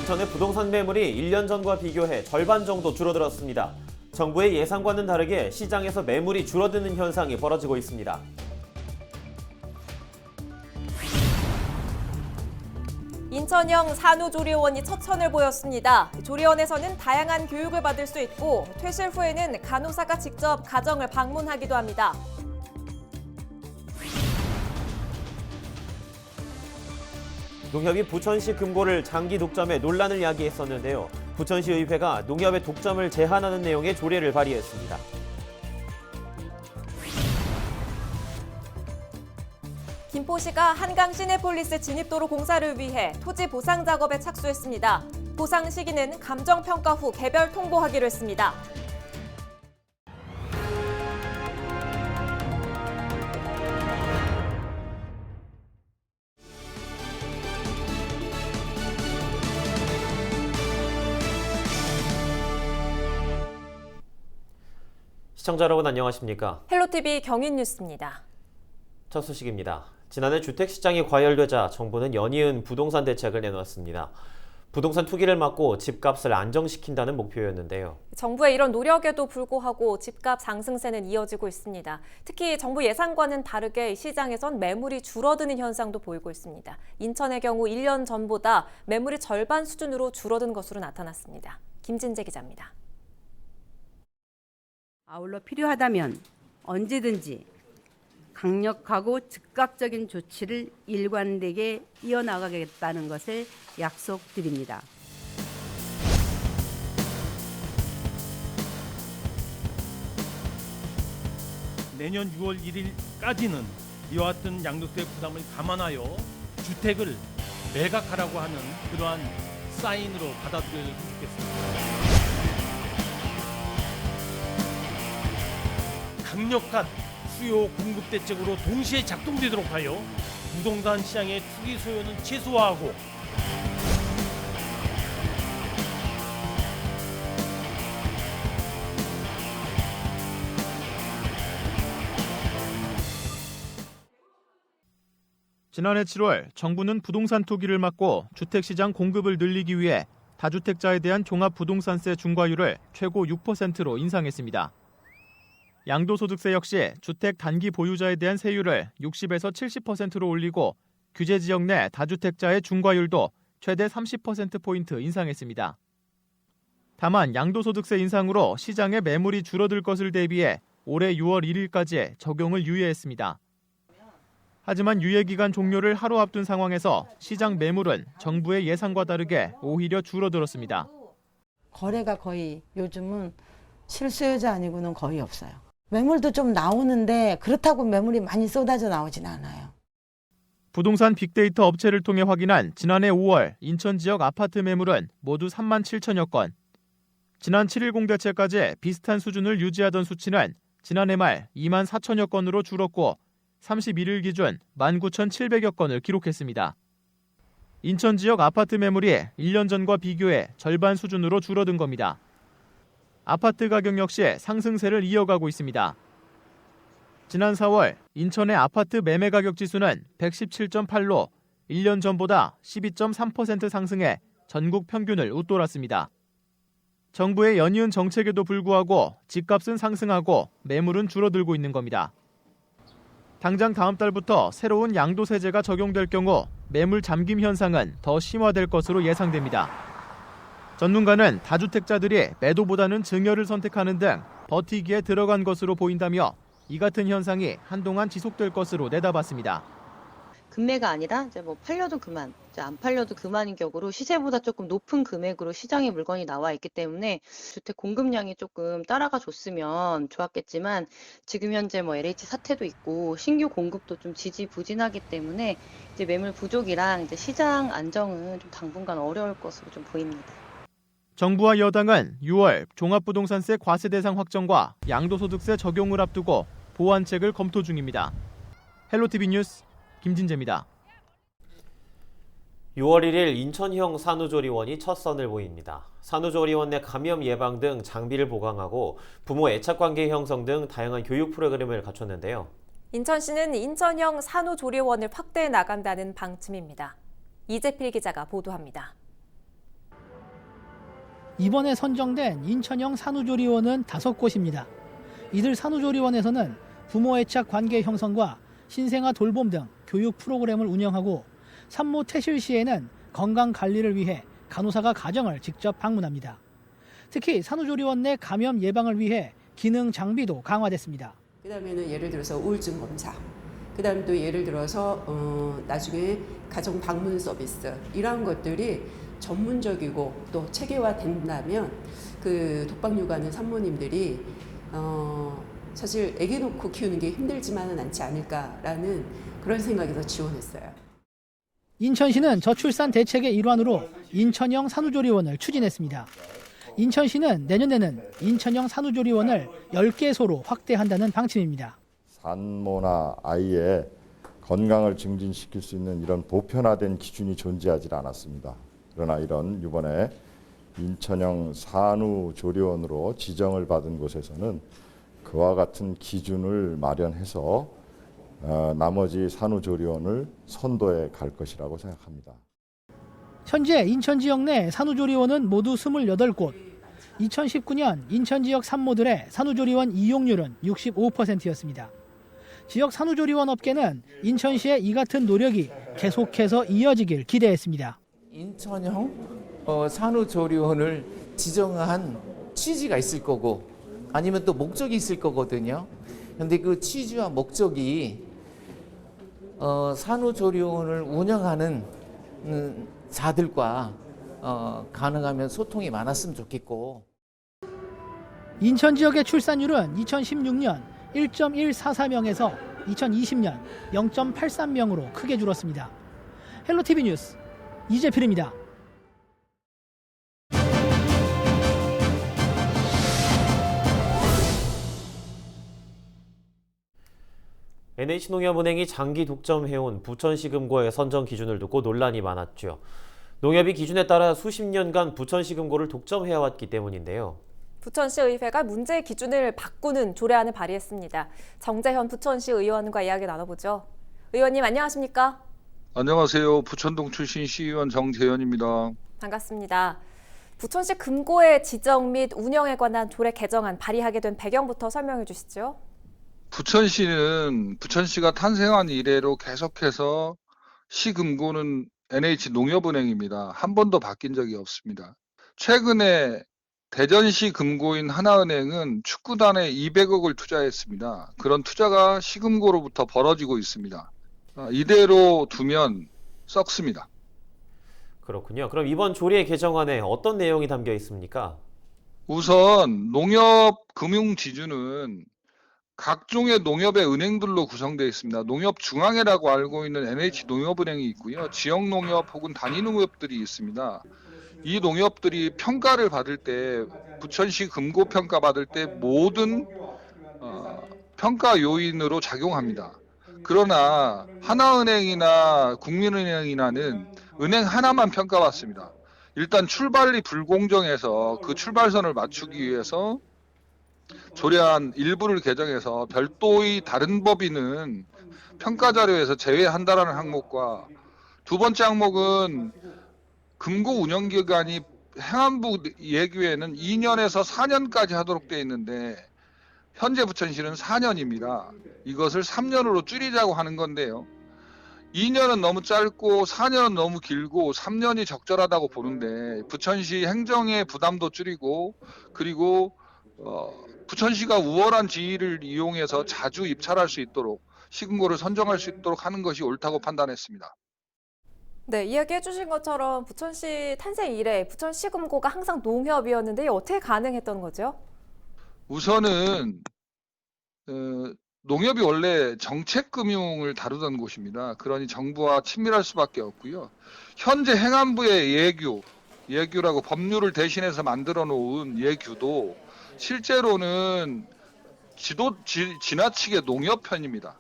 인천의 부동산 매물이 1년 전과 비교해 절반 정도 줄어들었습니다. 정부의 예상과는 다르게 시장에서 매물이 줄어드는 현상이 벌어지고 있습니다. 인천형 산후조리원이 첫 선을 보였습니다. 조리원에서는 다양한 교육을 받을 수 있고 퇴실 후에는 간호사가 직접 가정을 방문하기도 합니다. 농협이 부천시 금고를 장기 독점해 논란을 야기했었는데요. 부천시 의회가 농협의 독점을 제한하는 내용의 조례를 발의했습니다. 김포시가 한강 시내폴리스 진입도로 공사를 위해 토지 보상 작업에 착수했습니다. 보상 시기는 감정평가 후 개별 통보하기로 했습니다. 시청자 여러분 안녕하십니까? 헬로티비 경인뉴스입니다. 첫 소식입니다. 지난해 주택시장이 과열되자 정부는 연이은 부동산 대책을 내놓았습니다. 부동산 투기를 막고 집값을 안정시킨다는 목표였는데요. 정부의 이런 노력에도 불구하고 집값 상승세는 이어지고 있습니다. 특히 정부 예상과는 다르게 시장에선 매물이 줄어드는 현상도 보이고 있습니다. 인천의 경우 1년 전보다 매물이 절반 수준으로 줄어든 것으로 나타났습니다. 김진재 기자입니다. 아울러 필요하다면 언제든지 강력하고 즉각적인 조치를 일관되게 이어나가겠다는 것을 약속드립니다. 내년 6월 1일까지는 이와 같은 양도세 부담을 감안하여 주택을 매각하라고 하는 그러한 사인으로 받아들여줬으면 좋겠습니다. 강력한 수요 공급 대책으로 동시에 작동되도록 하여 부동산 시장의 투기 수요는 최소화하고 지난해 7월 정부는 부동산 투기를 막고 주택시장 공급을 늘리기 위해 다주택자에 대한 종합부동산세 중과율을 최고 6%로 인상했습니다. 양도소득세 역시 주택 단기 보유자에 대한 세율을 60에서 70%로 올리고 규제 지역 내 다주택자의 중과율도 최대 30%포인트 인상했습니다. 다만 양도소득세 인상으로 시장의 매물이 줄어들 것을 대비해 올해 6월 1일까지 적용을 유예했습니다. 하지만 유예기간 종료를 하루 앞둔 상황에서 시장 매물은 정부의 예상과 다르게 오히려 줄어들었습니다. 거래가 거의 요즘은 실수요자 아니고는 거의 없어요. 매물도 좀 나오는데 그렇다고 매물이 많이 쏟아져 나오진 않아요. 부동산 빅데이터 업체를 통해 확인한 지난해 5월 인천 지역 아파트 매물은 모두 3만 7천여 건. 지난 7일 공대체까지 비슷한 수준을 유지하던 수치는 지난해 말 2만 4천여 건으로 줄었고 31일 기준 19,700여 건을 기록했습니다. 인천 지역 아파트 매물이 1년 전과 비교해 절반 수준으로 줄어든 겁니다. 아파트 가격 역시 상승세를 이어가고 있습니다. 지난 4월 인천의 아파트 매매 가격 지수는 117.8로 1년 전보다 12.3% 상승해 전국 평균을 웃돌았습니다. 정부의 연이은 정책에도 불구하고 집값은 상승하고 매물은 줄어들고 있는 겁니다. 당장 다음 달부터 새로운 양도세제가 적용될 경우 매물 잠김 현상은 더 심화될 것으로 예상됩니다. 전문가는 다주택자들이 매도보다는 증여를 선택하는 등 버티기에 들어간 것으로 보인다며 이 같은 현상이 한동안 지속될 것으로 내다봤습니다. 금매가 아니라 이제 뭐 팔려도 그만, 이제 안 팔려도 그만인 격으로 시세보다 조금 높은 금액으로 시장에 물건이 나와 있기 때문에 주택 공급량이 조금 따라가 줬으면 좋았겠지만 지금 현재 뭐 LH 사태도 있고 신규 공급도 좀 지지부진하기 때문에 이제 매물 부족이랑 이제 시장 안정은 좀 당분간 어려울 것으로 좀 보입니다. 정부와 여당은 6월 종합부동산세 과세 대상 확정과 양도소득세 적용을 앞두고 보완책을 검토 중입니다. 헬로티비 뉴스 김진재입니다. 6월 1일 인천형 산후조리원이 첫 선을 보입니다. 산후조리원 내 감염 예방 등 장비를 보강하고 부모 애착관계 형성 등 다양한 교육 프로그램을 갖췄는데요. 인천시는 인천형 산후조리원을 확대해 나간다는 방침입니다. 이재필 기자가 보도합니다. 이번에 선정된 인천형 산후조리원은 5곳입니다. 이들 산후조리원에서는 부모 애착 관계 형성과 신생아 돌봄 등 교육 프로그램을 운영하고 산모 퇴실 시에는 건강 관리를 위해 간호사가 가정을 직접 방문합니다. 특히 산후조리원 내 감염 예방을 위해 기능 장비도 강화됐습니다. 그다음에는 예를 들어서 우울증 검사, 그다음 또 예를 들어서 나중에 가정 방문 서비스 이러한 것들이 전문적이고 또 체계화된다면 그 독박육아는 산모님들이 사실 아기 놓고 키우는 게 힘들지만은 않지 않을까라는 그런 생각에서 지원했어요. 인천시는 저출산 대책의 일환으로 인천형 산후조리원을 추진했습니다. 인천시는 내년에는 인천형 산후조리원을 10개소로 확대한다는 방침입니다. 산모나 아이의 건강을 증진시킬 수 있는 이런 보편화된 기준이 존재하지 않았습니다. 그러나 이번에 인천형 산후조리원으로 지정을 받은 곳에서는 그와 같은 기준을 마련해서 나머지 산후조리원을 선도해 갈 것이라고 생각합니다. 현재 인천 지역 내 산후조리원은 모두 28곳. 2019년 인천 지역 산모들의 산후조리원 이용률은 65%였습니다. 지역 산후조리원 업계는 인천시의 이 같은 노력이 계속해서 이어지길 기대했습니다. 인천형 산후조리원을 지정한 취지가 있을 거고 아니면 또 목적이 있을 거거든요. 그런데 그 취지와 목적이 산후조리원을 운영하는 자들과 가능하면 소통이 많았으면 좋겠고. 인천 지역의 출산율은 2016년 1.144명에서 2020년 0.83명으로 크게 줄었습니다. 헬로티비 뉴스 이재필입니다. NH농협은행이 장기 독점해온 부천시 금고의 선정 기준을 두고 논란이 많았죠. 농협이 기준에 따라 수십 년간 부천시 금고를 독점해왔기 때문인데요. 부천시 의회가 문제 기준을 바꾸는 조례안을 발의했습니다. 정재현 부천시 의원과 이야기 나눠보죠. 의원님 안녕하십니까? 안녕하세요. 부천동 출신 시의원 정재현입니다. 반갑습니다. 부천시 금고의 지정 및 운영에 관한 조례 개정안 발의하게 된 배경부터 설명해 주시죠. 부천시가 탄생한 이래로 계속해서 시금고는 NH농협은행입니다. 한 번도 바뀐 적이 없습니다. 최근에 대전시 금고인 하나은행은 축구단에 200억을 투자했습니다. 그런 투자가 시금고로부터 벌어지고 있습니다. 이대로 두면 썩습니다. 그렇군요. 그럼 이번 조례 개정안에 어떤 내용이 담겨 있습니까? 우선 농협 금융지주는 각종의 농협의 은행들로 구성되어 있습니다. 농협중앙회라고 알고 있는 NH농협은행이 있고요. 지역농협 혹은 단위농협들이 있습니다. 이 농협들이 평가를 받을 때 부천시 금고 평가 받을 때 모든 평가 요인으로 작용합니다. 그러나 하나은행이나 국민은행이나는 은행 하나만 평가받습니다. 일단 출발이 불공정해서 그 출발선을 맞추기 위해서 조례안 일부를 개정해서 별도의 다른 법인은 평가 자료에서 제외한다라는 항목과 두 번째 항목은 금고 운영 기간이 행안부 예규에는 2년에서 4년까지 하도록 되어 있는데 현재 부천시는 4년입니다. 이것을 3년으로 줄이자고 하는 건데요. 2년은 너무 짧고 4년은 너무 길고 3년이 적절하다고 보는데 부천시 행정의 부담도 줄이고 그리고 부천시가 우월한 지위를 이용해서 자주 입찰할 수 있도록 시금고를 선정할 수 있도록 하는 것이 옳다고 판단했습니다. 네, 이야기해 주신 것처럼 부천시 탄생 이래 부천시 금고가 항상 농협이었는데 어떻게 가능했던 거죠? 우선은 농협이 원래 정책금융을 다루던 곳입니다. 그러니 정부와 친밀할 수밖에 없고요. 현재 행안부의 예규라고 법률을 대신해서 만들어 놓은 예규도 실제로는 지나치게 농협 편입니다.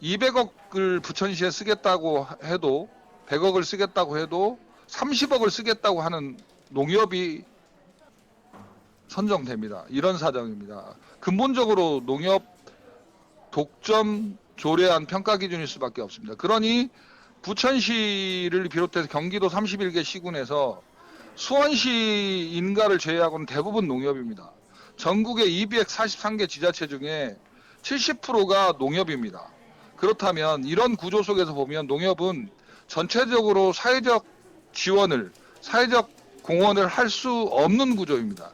200억을 부천시에 쓰겠다고 해도 100억을 쓰겠다고 해도 30억을 쓰겠다고 하는 농협이 선정됩니다. 이런 사정입니다. 근본적으로 농협 독점 조례안 평가 기준일 수밖에 없습니다. 그러니 부천시를 비롯해서 경기도 31개 시군에서 수원시 인가를 제외하고는 대부분 농협입니다. 전국의 243개 지자체 중에 70%가 농협입니다. 그렇다면 이런 구조 속에서 보면 농협은 전체적으로 사회적 지원을, 사회적 공헌을 할 수 없는 구조입니다.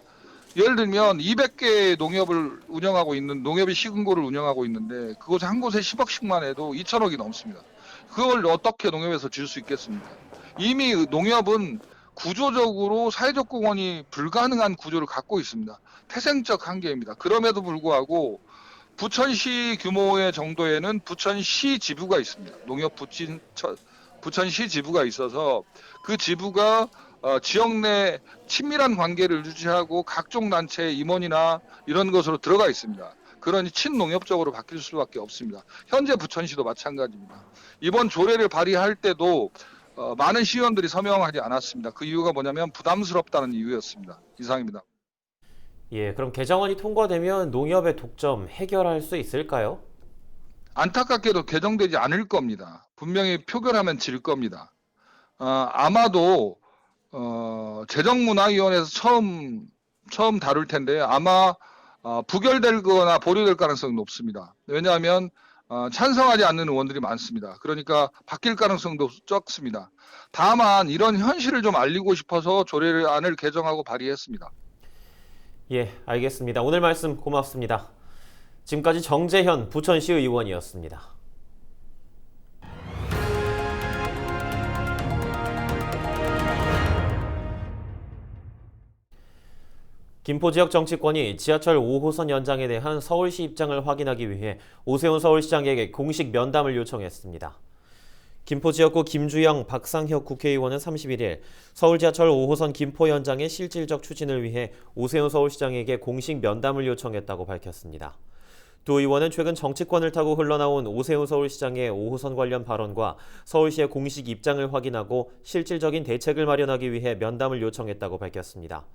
예를 들면 200개의 농협을 운영하고 있는 농협이 시군고를 운영하고 있는데 그곳에 한 곳에 10억씩만 해도 2천억이 넘습니다. 그걸 어떻게 농협에서 줄 수 있겠습니까? 이미 농협은 구조적으로 사회적 공헌이 불가능한 구조를 갖고 있습니다. 태생적 한계입니다. 그럼에도 불구하고 부천시 규모의 정도에는 부천시 지부가 있습니다. 농협 부천시 지부가 있어서 그 지부가 지역 내 친밀한 관계를 유지하고 각종 단체의 임원이나 이런 것으로 들어가 있습니다. 그러니 친농협적으로 바뀔 수밖에 없습니다. 현재 부천시도 마찬가지입니다. 이번 조례를 발의할 때도 많은 시의원들이 서명하지 않았습니다. 그 이유가 뭐냐면 부담스럽다는 이유였습니다. 이상입니다. 예, 그럼 개정안이 통과되면 농협의 독점 해결할 수 있을까요? 안타깝게도 개정되지 않을 겁니다. 분명히 표결하면 질 겁니다. 아마도 재정문화위원회에서 처음 다룰 텐데 아마 부결되거나 보류될 가능성이 높습니다. 왜냐하면 찬성하지 않는 의원들이 많습니다. 그러니까 바뀔 가능성도 적습니다. 다만 이런 현실을 좀 알리고 싶어서 조례안을 개정하고 발의했습니다. 예, 알겠습니다. 오늘 말씀 고맙습니다. 지금까지 정재현 부천시 의원이었습니다. 김포 지역 정치권이 지하철 5호선 연장에 대한 서울시 입장을 확인하기 위해 오세훈 서울시장에게 공식 면담을 요청했습니다. 김포 지역구 김주영, 박상혁 국회의원은 31일 서울 지하철 5호선 김포 연장의 실질적 추진을 위해 오세훈 서울시장에게 공식 면담을 요청했다고 밝혔습니다. 두 의원은 최근 정치권을 타고 흘러나온 오세훈 서울시장의 5호선 관련 발언과 서울시의 공식 입장을 확인하고 실질적인 대책을 마련하기 위해 면담을 요청했다고 밝혔습니다.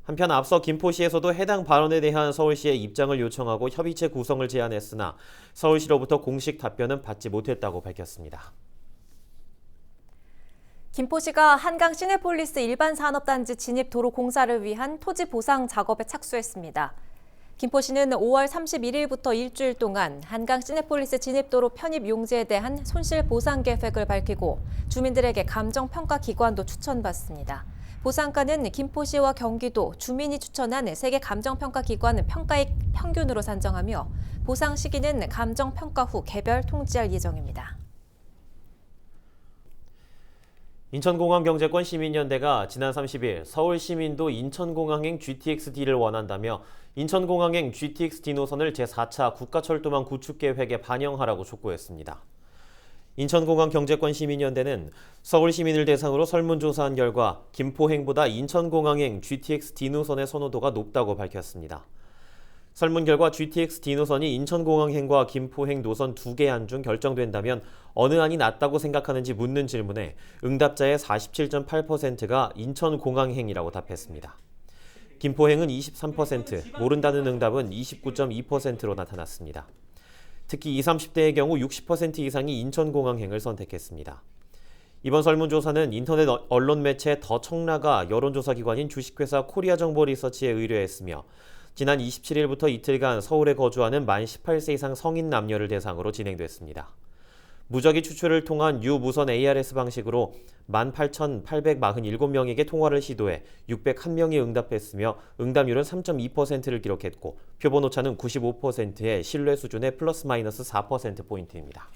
한편 앞서 김포시에서도 해당 발언에 대한 서울시의 입장을 요청하고 협의체 구성을 제안했으나 서울시로부터 공식 답변은 받지 못했다고 밝혔습니다. 김포시가 한강 시내폴리스 일반 산업단지 진입 도로 공사를 위한 토지 보상 작업에 착수했습니다. 김포시는 5월 31일부터 일주일 동안 한강 시내폴리스 진입도로 편입 용지에 대한 손실 보상 계획을 밝히고 주민들에게 감정평가 기관도 추천받습니다. 보상가는 김포시와 경기도, 주민이 추천한 세계 감정평가 기관 평가액 평균으로 산정하며 보상 시기는 감정평가 후 개별 통지할 예정입니다. 인천공항경제권 시민연대가 지난 30일 서울시민도 인천공항행 GTX-D를 원한다며 인천공항행 GTX-D 노선을 제4차 국가철도망 구축계획에 반영하라고 촉구했습니다. 인천공항경제권 시민연대는 서울 시민을 대상으로 설문조사한 결과 김포행보다 인천공항행 GTX-D 노선의 선호도가 높다고 밝혔습니다. 설문 결과 GTX-D 노선이 인천공항행과 김포행 노선 2개 안 중 결정된다면 어느 안이 낫다고 생각하는지 묻는 질문에 응답자의 47.8%가 인천공항행이라고 답했습니다. 김포행은 23%, 모른다는 응답은 29.2%로 나타났습니다. 특히 20, 30대의 경우 60% 이상이 인천공항행을 선택했습니다. 이번 설문조사는 인터넷 언론 매체 더 청라가 여론조사기관인 주식회사 코리아정보리서치에 의뢰했으며 지난 27일부터 이틀간 서울에 거주하는 만 18세 이상 성인 남녀를 대상으로 진행됐습니다. 무작위 추출을 통한 유무선 ARS 방식으로 18,847명에게 통화를 시도해 601명이 응답했으며 응답률은 3.2%를 기록했고 표본 오차는 95%의 신뢰 수준의 플러스 마이너스 4%포인트입니다.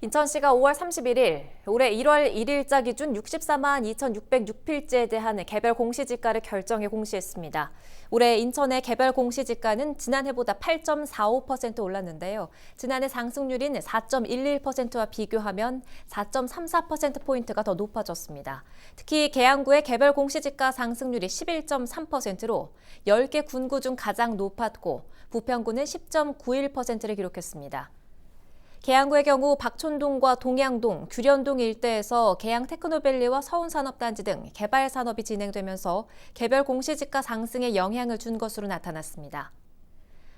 인천시가 5월 31일, 올해 1월 1일자 기준 64만 2,606필지에 대한 개별 공시지가를 결정해 공시했습니다. 올해 인천의 개별 공시지가는 지난해보다 8.45% 올랐는데요. 지난해 상승률인 4.11%와 비교하면 4.34%포인트가 더 높아졌습니다. 특히 계양구의 개별 공시지가 상승률이 11.3%로 10개 군구 중 가장 높았고 부평구는 10.91%를 기록했습니다. 계양구의 경우 박촌동과 동양동, 규련동 일대에서 계양 테크노밸리와 서운산업단지 등 개발 산업이 진행되면서 개별 공시지가 상승에 영향을 준 것으로 나타났습니다.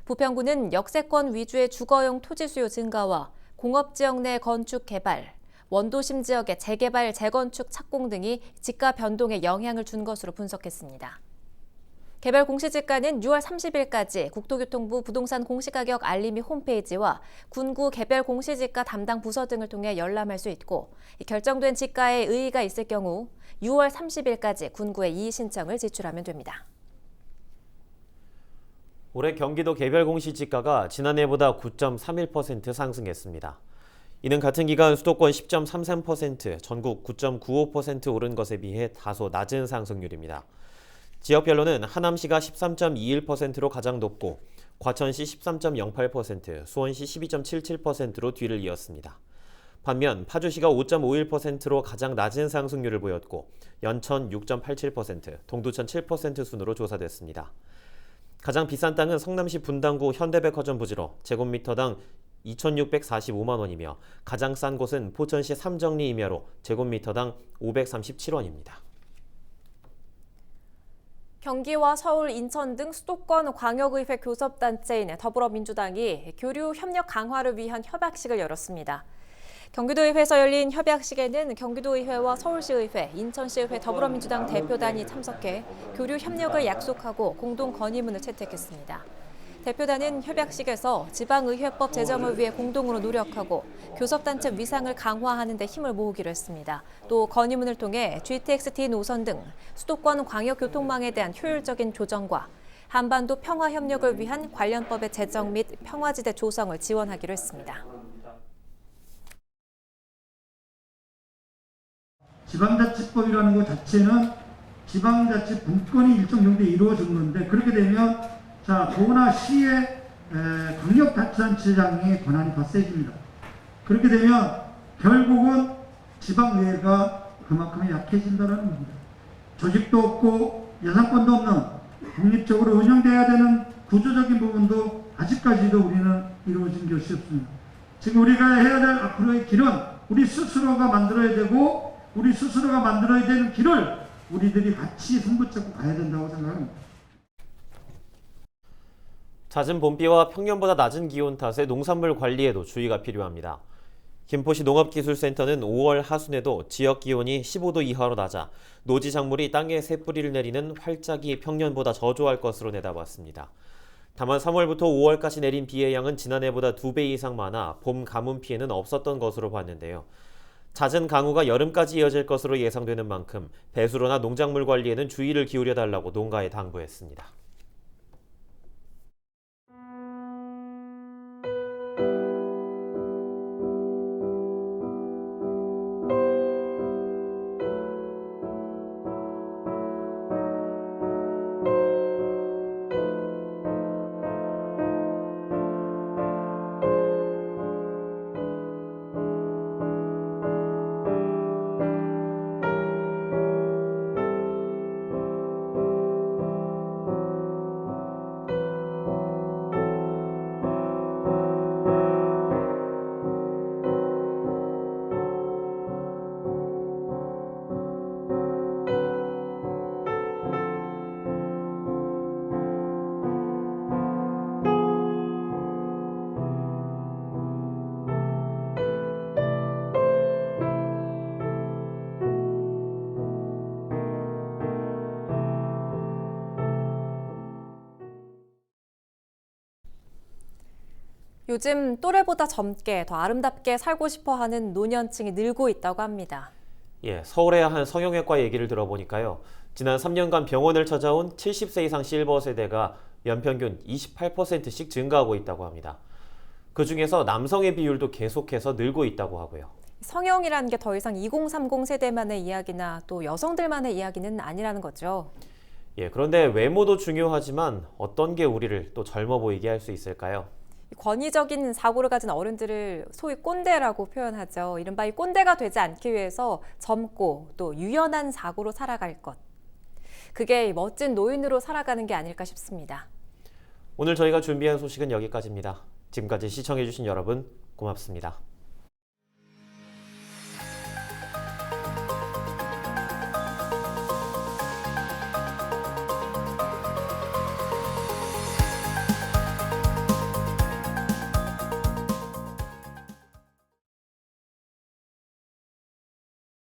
부평구는 역세권 위주의 주거용 토지 수요 증가와 공업지역 내 건축 개발, 원도심 지역의 재개발, 재건축, 착공 등이 지가 변동에 영향을 준 것으로 분석했습니다. 개별 공시지가는 6월 30일까지 국토교통부 부동산 공시가격 알림이 홈페이지와 군구 개별 공시지가 담당 부서 등을 통해 열람할 수 있고, 결정된 지가에 의의가 있을 경우 6월 30일까지 군구에 이의 신청을 제출하면 됩니다. 올해 경기도 개별 공시지가가 지난해보다 9.31% 상승했습니다. 이는 같은 기간 수도권 10.33%, 전국 9.95% 오른 것에 비해 다소 낮은 상승률입니다. 지역별로는 하남시가 13.21%로 가장 높고 과천시 13.08%, 수원시 12.77%로 뒤를 이었습니다. 반면 파주시가 5.51%로 가장 낮은 상승률을 보였고 연천 6.87%, 동두천 7% 순으로 조사됐습니다. 가장 비싼 땅은 성남시 분당구 현대백화점 부지로 제곱미터당 2,645만 원이며 가장 싼 곳은 포천시 삼정리 임야로 제곱미터당 537원입니다. 경기와 서울, 인천 등 수도권 광역의회 교섭단체인 더불어민주당이 교류 협력 강화를 위한 협약식을 열었습니다. 경기도의회에서 열린 협약식에는 경기도의회와 서울시의회, 인천시의회 더불어민주당 대표단이 참석해 교류 협력을 약속하고 공동 건의문을 채택했습니다. 대표단은 협약식에서 지방의회법 제정을 위해 공동으로 노력하고 교섭단체 위상을 강화하는 데 힘을 모으기로 했습니다. 또 건의문을 통해 GTX-D 노선 등 수도권 광역교통망에 대한 효율적인 조정과 한반도 평화협력을 위한 관련법의 제정 및 평화지대 조성을 지원하기로 했습니다. 지방자치법이라는 것 자체는 지방자치 분권이 일정 정도 이루어진 건데, 그렇게 되면 더구나 시의 광역자치단체장의 권한이 더 세집니다. 그렇게 되면 결국은 지방의회가 그만큼 약해진다는 겁니다. 조직도 없고 예산권도 없는 독립적으로 운영돼야 되는 구조적인 부분도 아직까지도 우리는 이루어진 것이 없습니다. 지금 우리가 해야 될 앞으로의 길은 우리 스스로가 만들어야 되고, 우리 스스로가 만들어야 되는 길을 우리들이 같이 손붙잡고 가야 된다고 생각합니다. 잦은 봄비와 평년보다 낮은 기온 탓에 농산물 관리에도 주의가 필요합니다. 김포시 농업기술센터는 5월 하순에도 지역 기온이 15도 이하로 낮아 노지 작물이 땅에 새뿌리를 내리는 활짝이 평년보다 저조할 것으로 내다봤습니다. 다만 3월부터 5월까지 내린 비의 양은 지난해보다 2배 이상 많아 봄 가뭄 피해는 없었던 것으로 봤는데요. 잦은 강우가 여름까지 이어질 것으로 예상되는 만큼 배수로나 농작물 관리에는 주의를 기울여 달라고 농가에 당부했습니다. 요즘 또래보다 젊게 더 아름답게 살고 싶어하는 노년층이 늘고 있다고 합니다. 서울의 한 성형외과 얘기를 들어보니까요. 지난 3년간 병원을 찾아온 70세 이상 실버 세대가 연평균 28%씩 증가하고 있다고 합니다. 그중에서 남성의 비율도 계속해서 늘고 있다고 하고요. 성형이라는 게 더 이상 2030 세대만의 이야기나 또 여성들만의 이야기는 아니라는 거죠. 그런데 외모도 중요하지만 어떤 게 우리를 또 젊어 보이게 할 수 있을까요? 권위적인 사고를 가진 어른들을 소위 꼰대라고 표현하죠. 이른바 이 꼰대가 되지 않기 위해서 젊고 또 유연한 사고로 살아갈 것. 그게 멋진 노인으로 살아가는 게 아닐까 싶습니다. 오늘 저희가 준비한 소식은 여기까지입니다. 지금까지 시청해주신 여러분 고맙습니다.